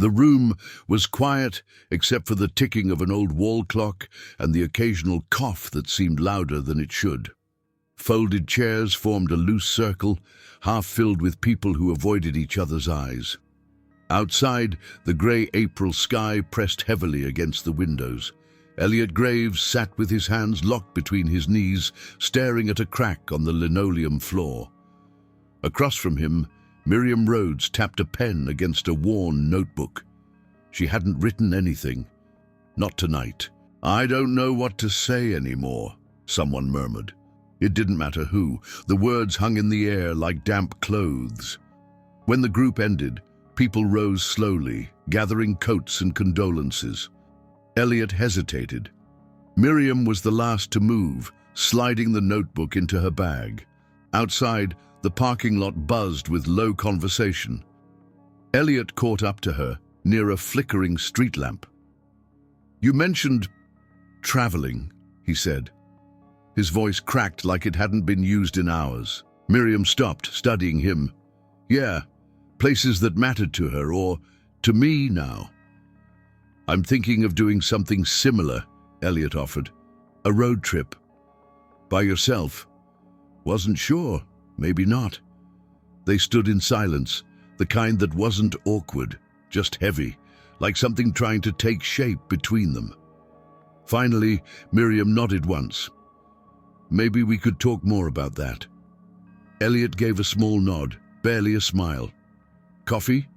The room was quiet except for the ticking of an old wall clock and the occasional cough that seemed louder than it should. Folded chairs formed a loose circle, half filled with people who avoided each other's eyes. Outside, the grey April sky pressed heavily against the windows. Elliot Graves sat with his hands locked between his knees, staring at a crack on the linoleum floor. Across from him, Miriam Rhodes tapped a pen against a worn notebook. She hadn't written anything. Not tonight. "I don't know what to say anymore," someone murmured. It didn't matter who. The words hung in the air like damp clothes. When the group ended, people rose slowly, gathering coats and condolences. Elliot hesitated. Miriam was the last to move, sliding the notebook into her bag. Outside, the parking lot buzzed with low conversation. Elliot caught up to her, near a flickering street lamp. "You mentioned traveling," he said. His voice cracked like it hadn't been used in hours. Miriam stopped, studying him. "Yeah, places that mattered to her, or to me now." "I'm thinking of doing something similar," Elliot offered. "A road trip." "By yourself?" "Wasn't sure. Maybe not." They stood in silence, the kind that wasn't awkward, just heavy, like something trying to take shape between them. Finally, Miriam nodded once. "Maybe we could talk more about that." Elliot gave a small nod, barely a smile. "Coffee?"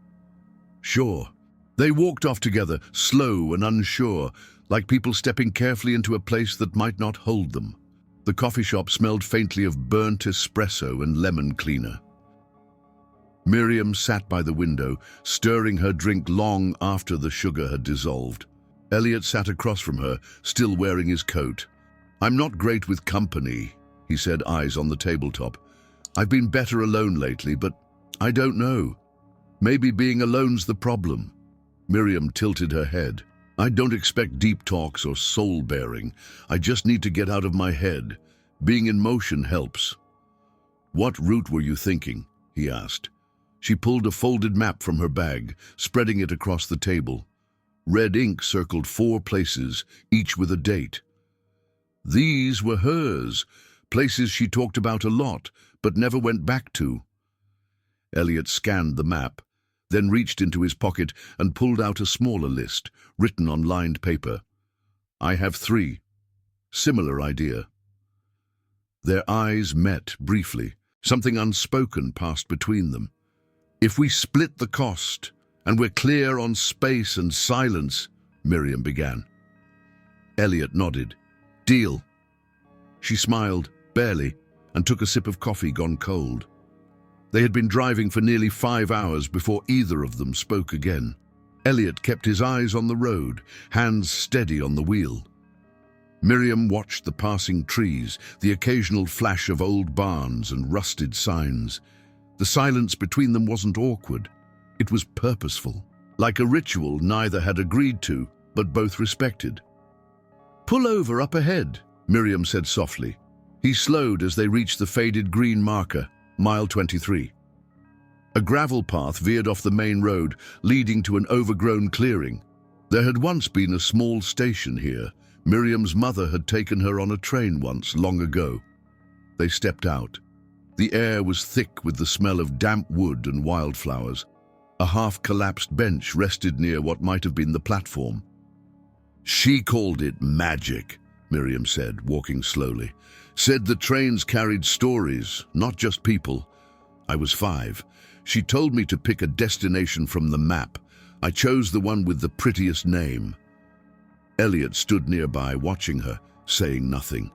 "Sure." They walked off together, slow and unsure, like people stepping carefully into a place that might not hold them. The coffee shop smelled faintly of burnt espresso and lemon cleaner. Miriam sat by the window, stirring her drink long after the sugar had dissolved. Elliot sat across from her, still wearing his coat. "I'm not great with company," he said, eyes on the tabletop. "I've been better alone lately, but I don't know. Maybe being alone's the problem." Miriam tilted her head. "I don't expect deep talks or soul-bearing. I just need to get out of my head. Being in motion helps." "What route were you thinking?" he asked. She pulled a folded map from her bag, spreading it across the table. Red ink circled 4 places, each with a date. These were hers, places she talked about a lot, but never went back to. Elliot scanned the map, then reached into his pocket and pulled out a smaller list, written on lined paper. "I have 3. Similar idea." Their eyes met briefly. Something unspoken passed between them. "If we split the cost, and we're clear on space and silence," Miriam began. Elliot nodded. "Deal." She smiled, barely, and took a sip of coffee gone cold. They had been driving for nearly 5 hours before either of them spoke again. Elliot kept his eyes on the road, hands steady on the wheel. Miriam watched the passing trees, the occasional flash of old barns and rusted signs. The silence between them wasn't awkward. It was purposeful, like a ritual neither had agreed to, but both respected. "Pull over up ahead," Miriam said softly. He slowed as they reached the faded green marker, mile 23. A gravel path veered off the main road, leading to an overgrown clearing. There had once been a small station here. Miriam's mother had taken her on a train once, long ago. They stepped out. The air was thick with the smell of damp wood and wildflowers. A half-collapsed bench rested near what might have been the platform. "She called it magic," Miriam said, walking slowly. "Said the trains carried stories, not just people. I was 5. She told me to pick a destination from the map. I chose the one with the prettiest name." Elliot stood nearby, watching her, saying nothing.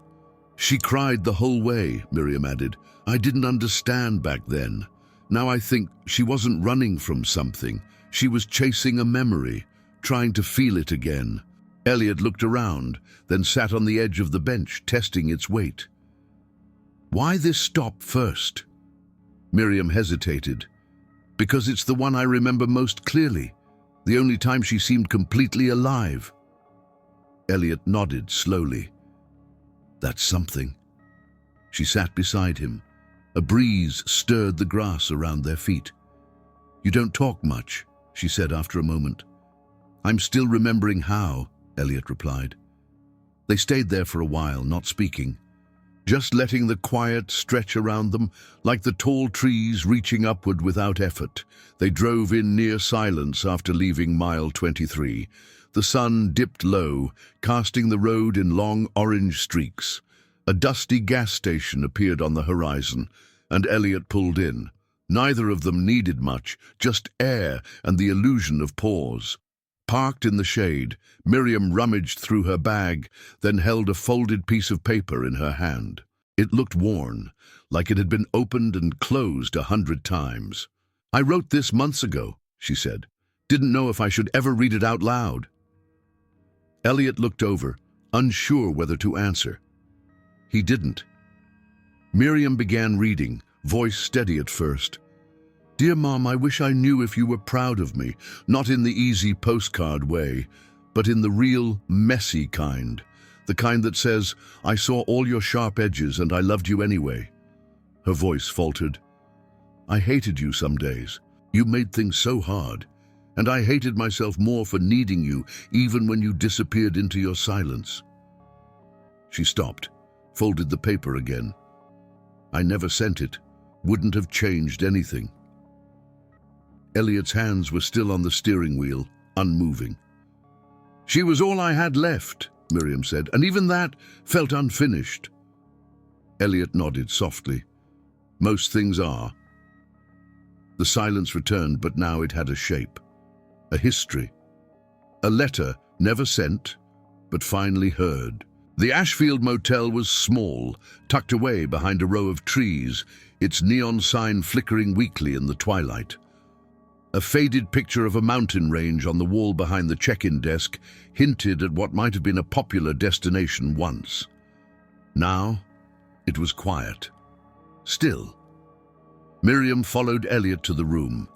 "She cried the whole way," Miriam added. "I didn't understand back then. Now I think she wasn't running from something. She was chasing a memory, trying to feel it again." Elliot looked around, then sat on the edge of the bench, testing its weight. "Why this stop first?" Miriam hesitated. "Because it's the one I remember most clearly, the only time she seemed completely alive." Elliot nodded slowly. "That's something." She sat beside him. A breeze stirred the grass around their feet. "You don't talk much," she said after a moment. I'm still remembering how, Elliot replied. They stayed there for a while, not speaking, just letting the quiet stretch around them, like the tall trees reaching upward without effort. They drove in near silence after leaving mile 23. The sun dipped low, casting the road in long orange streaks. A dusty gas station appeared on the horizon, and Elliot pulled in. Neither of them needed much, just air and the illusion of pause. Parked in the shade, Miriam rummaged through her bag, then held a folded piece of paper in her hand. It looked worn, like it had been opened and closed 100 times. I wrote this months ago, she said. Didn't know if I should ever read it out loud. Elliot looked over, unsure whether to answer. He didn't. Miriam began reading, voice steady at first. Dear Mom, I wish I knew if you were proud of me, not in the easy postcard way, but in the real, messy kind. The kind that says, I saw all your sharp edges and I loved you anyway. Her voice faltered. I hated you some days. You made things so hard. And I hated myself more for needing you, even when you disappeared into your silence. She stopped, folded the paper again. I never sent it. Wouldn't have changed anything. Elliot's hands were still on the steering wheel, unmoving. She was all I had left, Miriam said, and even that felt unfinished. Elliot nodded softly. Most things are. The silence returned, but now it had a shape. A history. A letter never sent, but finally heard. The Ashfield Motel was small, tucked away behind a row of trees, its neon sign flickering weakly in the twilight. A faded picture of a mountain range on the wall behind the check-in desk hinted at what might have been a popular destination once. Now, it was quiet. Still. Miriam followed Elliot to the room.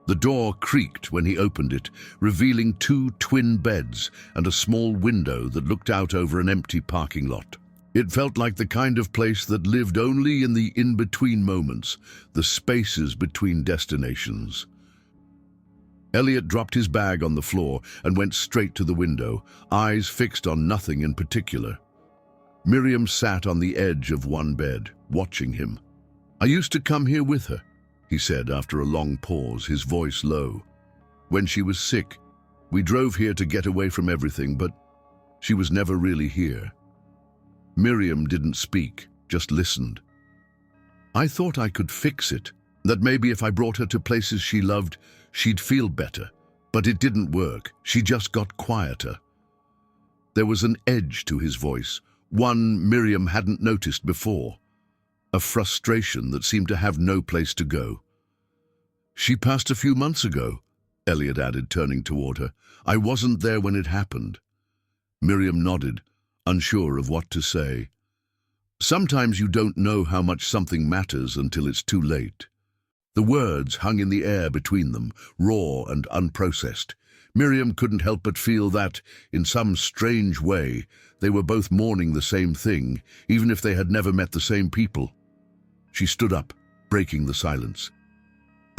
The door creaked when he opened it, revealing 2 twin beds and a small window that looked out over an empty parking lot. It felt like the kind of place that lived only in the in-between moments, the spaces between destinations. Elliot dropped his bag on the floor and went straight to the window, eyes fixed on nothing in particular. Miriam sat on the edge of one bed, watching him. I used to come here with her, he said after a long pause, his voice low. When she was sick, we drove here to get away from everything, but she was never really here. Miriam didn't speak, just listened. I thought I could fix it, that maybe if I brought her to places she loved, she'd feel better. But it didn't work. She just got quieter. There was an edge to his voice, one Miriam hadn't noticed before. A frustration that seemed to have no place to go. She passed a few months ago, Elliot added, turning toward her. I wasn't there when it happened. Miriam nodded, unsure of what to say. Sometimes you don't know how much something matters until it's too late. The words hung in the air between them, raw and unprocessed. Miriam couldn't help but feel that, in some strange way, they were both mourning the same thing, even if they had never met the same people. She stood up, breaking the silence.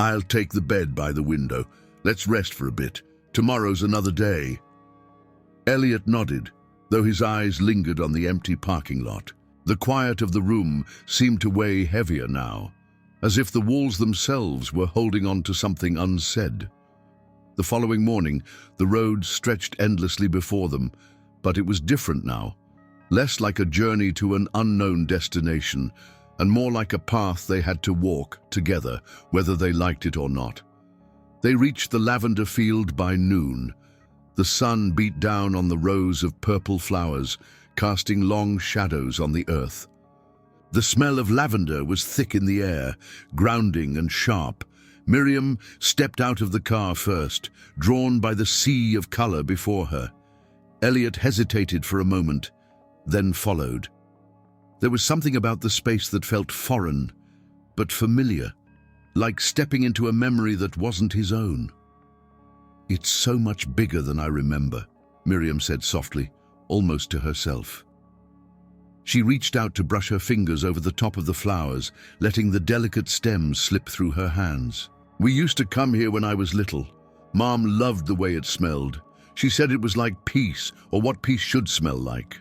I'll take the bed by the window. Let's rest for a bit. Tomorrow's another day. Elliot nodded, though his eyes lingered on the empty parking lot. The quiet of the room seemed to weigh heavier now, as if the walls themselves were holding on to something unsaid. The following morning, the road stretched endlessly before them, but it was different now, less like a journey to an unknown destination, and more like a path they had to walk together, whether they liked it or not. They reached the lavender field by noon. The sun beat down on the rows of purple flowers, casting long shadows on the earth. The smell of lavender was thick in the air, grounding and sharp. Miriam stepped out of the car first, drawn by the sea of color before her. Elliot hesitated for a moment, then followed. There was something about the space that felt foreign, but familiar, like stepping into a memory that wasn't his own. It's so much bigger than I remember, Miriam said softly, almost to herself. She reached out to brush her fingers over the top of the flowers, letting the delicate stems slip through her hands. We used to come here when I was little, Mom loved the way it smelled. She said it was like peace, or what peace should smell like.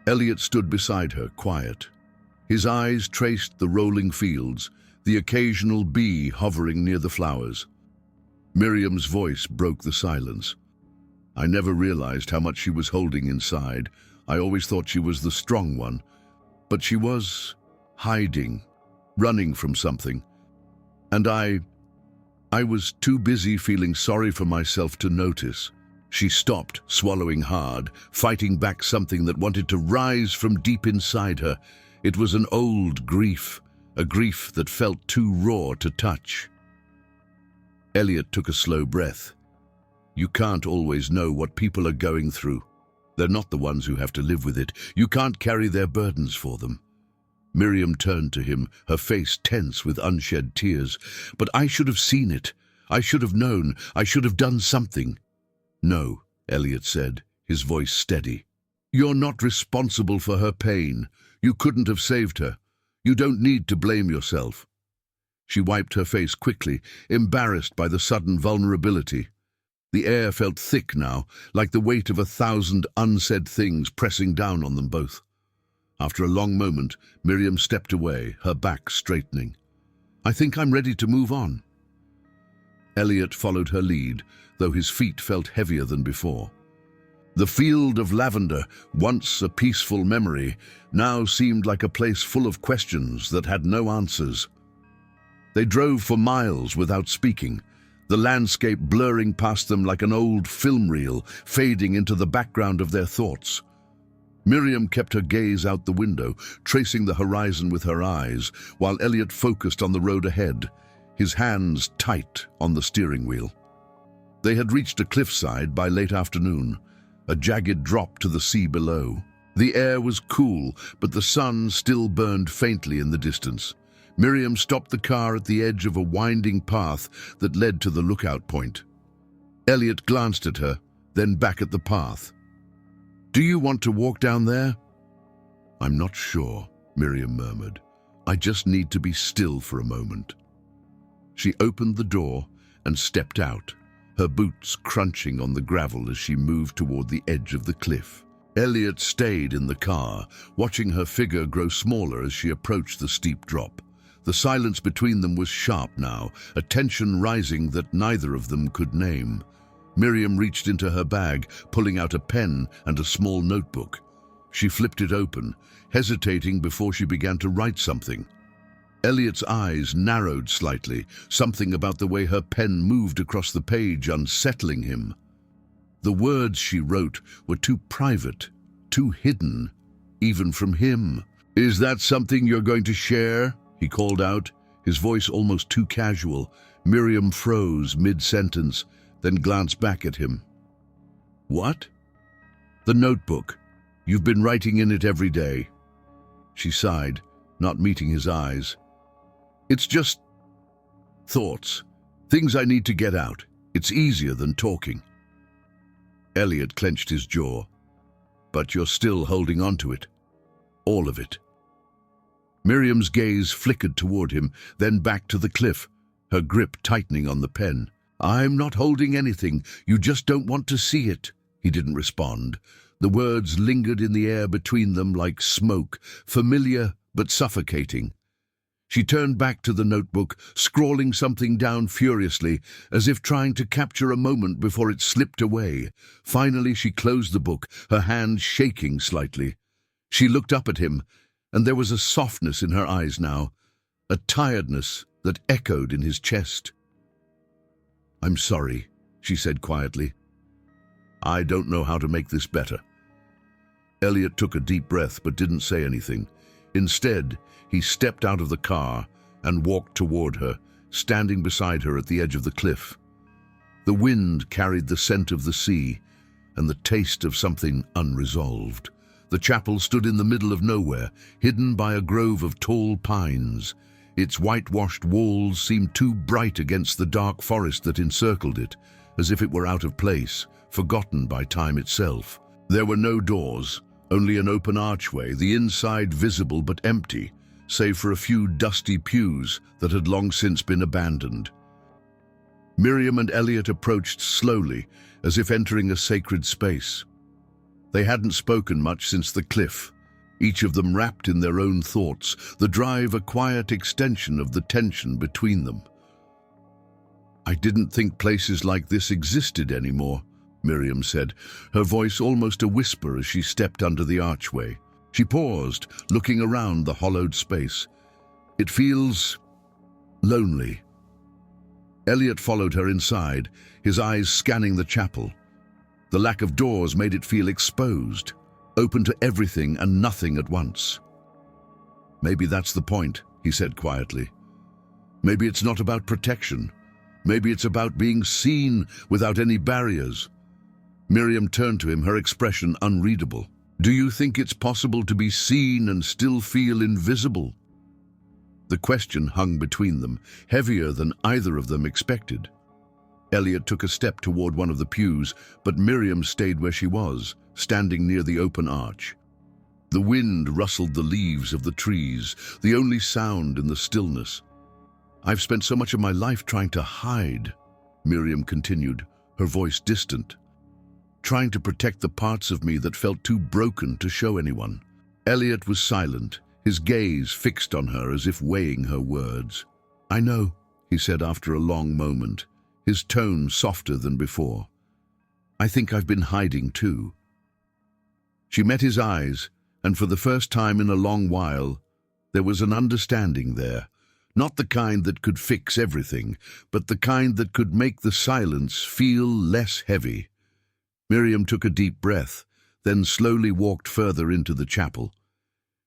Elliot stood beside her, quiet. His eyes traced the rolling fields, the occasional bee hovering near the flowers. Miriam's voice broke the silence. I never realized how much she was holding inside. I always thought she was the strong one. But she was hiding, running from something. And I was too busy feeling sorry for myself to notice. She stopped, swallowing hard, fighting back something that wanted to rise from deep inside her. It was an old grief, a grief that felt too raw to touch. Elliot took a slow breath. You can't always know what people are going through. They're not the ones who have to live with it. You can't carry their burdens for them. Miriam turned to him, her face tense with unshed tears. But I should have seen it. I should have known. I should have done something. No, Elliot said, his voice steady. You're not responsible for her pain. You couldn't have saved her. You don't need to blame yourself. She wiped her face quickly, embarrassed by the sudden vulnerability. The air felt thick now, like the weight of 1,000 unsaid things pressing down on them both. After a long moment, Miriam stepped away, her back straightening. I think I'm ready to move on. Elliot followed her lead, though his feet felt heavier than before. The field of lavender, once a peaceful memory, now seemed like a place full of questions that had no answers. They drove for miles without speaking, the landscape blurring past them like an old film reel, fading into the background of their thoughts. Miriam kept her gaze out the window, tracing the horizon with her eyes, while Elliot focused on the road ahead, his hands tight on the steering wheel. They had reached a cliffside by late afternoon, a jagged drop to the sea below. The air was cool, but the sun still burned faintly in the distance. Miriam stopped the car at the edge of a winding path that led to the lookout point. Elliot glanced at her, then back at the path. Do you want to walk down there? I'm not sure, Miriam murmured. I just need to be still for a moment. She opened the door and stepped out, her boots crunching on the gravel as she moved toward the edge of the cliff. Elliot stayed in the car, watching her figure grow smaller as she approached the steep drop. The silence between them was sharp now, a tension rising that neither of them could name. Miriam reached into her bag, pulling out a pen and a small notebook. She flipped it open, hesitating before she began to write something. Elliot's eyes narrowed slightly, something about the way her pen moved across the page unsettling him. The words she wrote were too private, too hidden, even from him. Is that something you're going to share? He called out, his voice almost too casual. Miriam froze mid-sentence, then glanced back at him. What? The notebook. You've been writing in it every day. She sighed, not meeting his eyes. It's just thoughts, things I need to get out. It's easier than talking. Elliot clenched his jaw. But you're still holding on to it. All of it. Miriam's gaze flickered toward him, then back to the cliff, her grip tightening on the pen. I'm not holding anything. You just don't want to see it. He didn't respond. The words lingered in the air between them like smoke, familiar but suffocating. She turned back to the notebook, scrawling something down furiously, as if trying to capture a moment before it slipped away. Finally, she closed the book, her hand shaking slightly. She looked up at him, and there was a softness in her eyes now, a tiredness that echoed in his chest. I'm sorry, she said quietly. I don't know how to make this better. Elliot took a deep breath but didn't say anything. Instead, he stepped out of the car and walked toward her, standing beside her at the edge of the cliff. The wind carried the scent of the sea and the taste of something unresolved. The chapel stood in the middle of nowhere, hidden by a grove of tall pines. Its whitewashed walls seemed too bright against the dark forest that encircled it, as if it were out of place, forgotten by time itself. There were no doors, only an open archway, the inside visible but empty, save for a few dusty pews that had long since been abandoned. Miriam and Elliot approached slowly, as if entering a sacred space. They hadn't spoken much since the cliff, each of them wrapped in their own thoughts, the drive a quiet extension of the tension between them. "I didn't think places like this existed anymore," Miriam said, her voice almost a whisper as she stepped under the archway. She paused, looking around the hollowed space. "It feels lonely." Elliot followed her inside, his eyes scanning the chapel. The lack of doors made it feel exposed, open to everything and nothing at once. "Maybe that's the point," he said quietly. "Maybe it's not about protection. Maybe it's about being seen without any barriers." Miriam turned to him, her expression unreadable. "Do you think it's possible to be seen and still feel invisible?" The question hung between them, heavier than either of them expected. Elliot took a step toward one of the pews, but Miriam stayed where she was, standing near the open arch. The wind rustled the leaves of the trees, the only sound in the stillness. "I've spent so much of my life trying to hide," Miriam continued, her voice distant. "Trying to protect the parts of me that felt too broken to show anyone." Elliot was silent, his gaze fixed on her as if weighing her words. "I know," he said after a long moment, his tone softer than before. "I think I've been hiding too." She met his eyes, and for the first time in a long while, there was an understanding there. Not the kind that could fix everything, but the kind that could make the silence feel less heavy. Miriam took a deep breath, then slowly walked further into the chapel.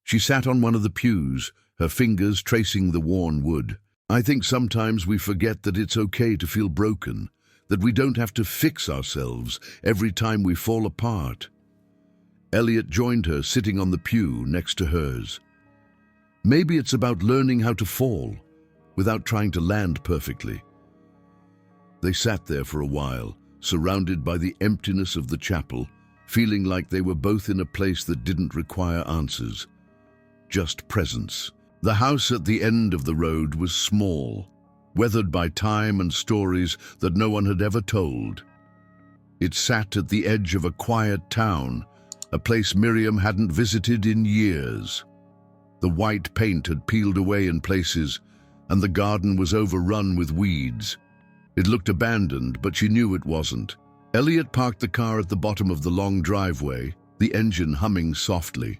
She sat on one of the pews, her fingers tracing the worn wood. "I think sometimes we forget that it's okay to feel broken, that we don't have to fix ourselves every time we fall apart." Elliot joined her, sitting on the pew next to hers. "Maybe it's about learning how to fall, without trying to land perfectly." They sat there for a while, surrounded by the emptiness of the chapel, feeling like they were both in a place that didn't require answers, just presence. The house at the end of the road was small, weathered by time and stories that no one had ever told. It sat at the edge of a quiet town, a place Miriam hadn't visited in years. The white paint had peeled away in places, and the garden was overrun with weeds. It looked abandoned, but she knew it wasn't. Elliot parked the car at the bottom of the long driveway, the engine humming softly.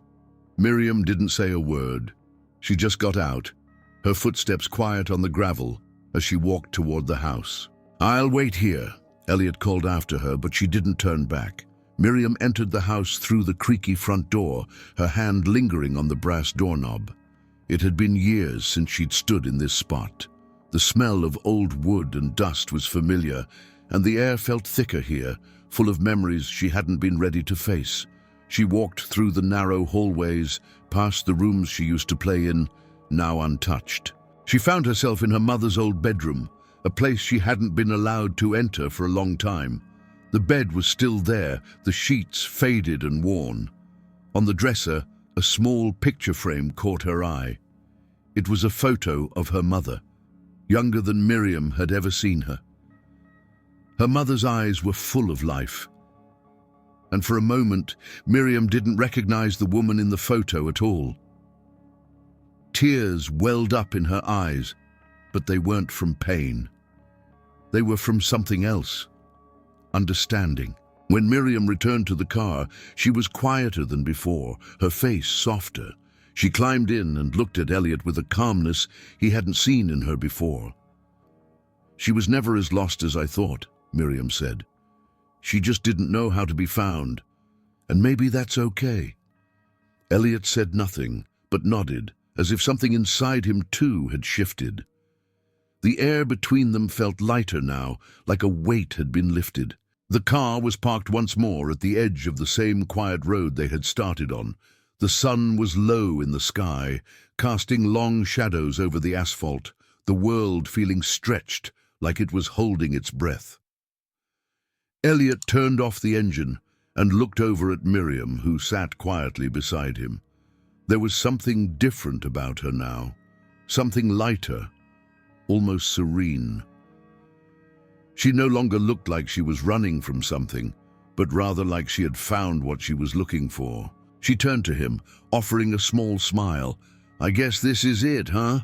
Miriam didn't say a word. She just got out, her footsteps quiet on the gravel as she walked toward the house. "I'll wait here," Elliot called after her, but she didn't turn back. Miriam entered the house through the creaky front door, her hand lingering on the brass doorknob. It had been years since she'd stood in this spot. The smell of old wood and dust was familiar, and the air felt thicker here, full of memories she hadn't been ready to face. She walked through the narrow hallways, past the rooms she used to play in, now untouched. She found herself in her mother's old bedroom, a place she hadn't been allowed to enter for a long time. The bed was still there, the sheets faded and worn. On the dresser, a small picture frame caught her eye. It was a photo of her mother, younger than Miriam had ever seen her. Her mother's eyes were full of life, and for a moment, Miriam didn't recognize the woman in the photo at all. Tears welled up in her eyes, but they weren't from pain. They were from something else. Understanding. When Miriam returned to the car, she was quieter than before, her face softer. She climbed in and looked at Elliot with a calmness he hadn't seen in her before. "She was never as lost as I thought," Miriam said. "She just didn't know how to be found, and maybe that's okay." Elliot said nothing, but nodded, as if something inside him too had shifted. The air between them felt lighter now, like a weight had been lifted. The car was parked once more at the edge of the same quiet road they had started on. The sun was low in the sky, casting long shadows over the asphalt, the world feeling stretched like it was holding its breath. Elliot turned off the engine and looked over at Miriam, who sat quietly beside him. There was something different about her now, something lighter, almost serene. She no longer looked like she was running from something, but rather like she had found what she was looking for. She turned to him, offering a small smile. "I guess this is it, huh?"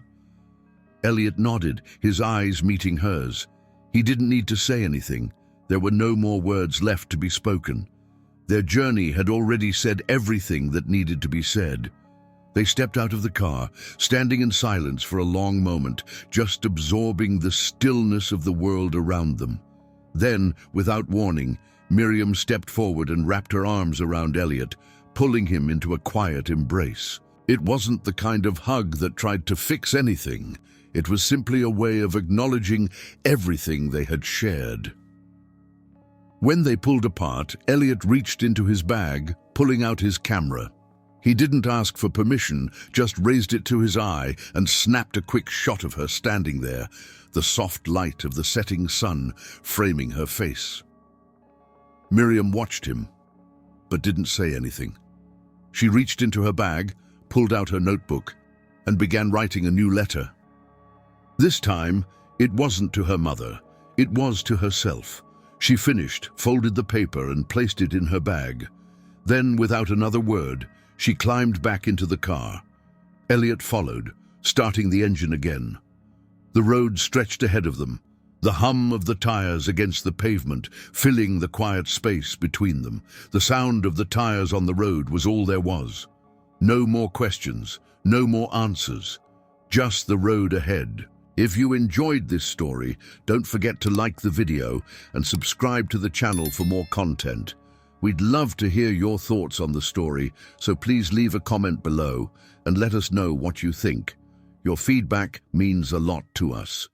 Elliot nodded, his eyes meeting hers. He didn't need to say anything. There were no more words left to be spoken. Their journey had already said everything that needed to be said. They stepped out of the car, standing in silence for a long moment, just absorbing the stillness of the world around them. Then, without warning, Miriam stepped forward and wrapped her arms around Elliot, pulling him into a quiet embrace. It wasn't the kind of hug that tried to fix anything. It was simply a way of acknowledging everything they had shared. When they pulled apart, Elliot reached into his bag, pulling out his camera. He didn't ask for permission, just raised it to his eye and snapped a quick shot of her standing there, the soft light of the setting sun framing her face. Miriam watched him, but didn't say anything. She reached into her bag, pulled out her notebook, and began writing a new letter. This time, it wasn't to her mother, it was to herself. She finished, folded the paper and placed it in her bag. Then, without another word, she climbed back into the car. Elliot followed, starting the engine again. The road stretched ahead of them, the hum of the tires against the pavement filling the quiet space between them. The sound of the tires on the road was all there was. No more questions, no more answers, just the road ahead. If you enjoyed this story, don't forget to like the video and subscribe to the channel for more content. We'd love to hear your thoughts on the story, so please leave a comment below and let us know what you think. Your feedback means a lot to us.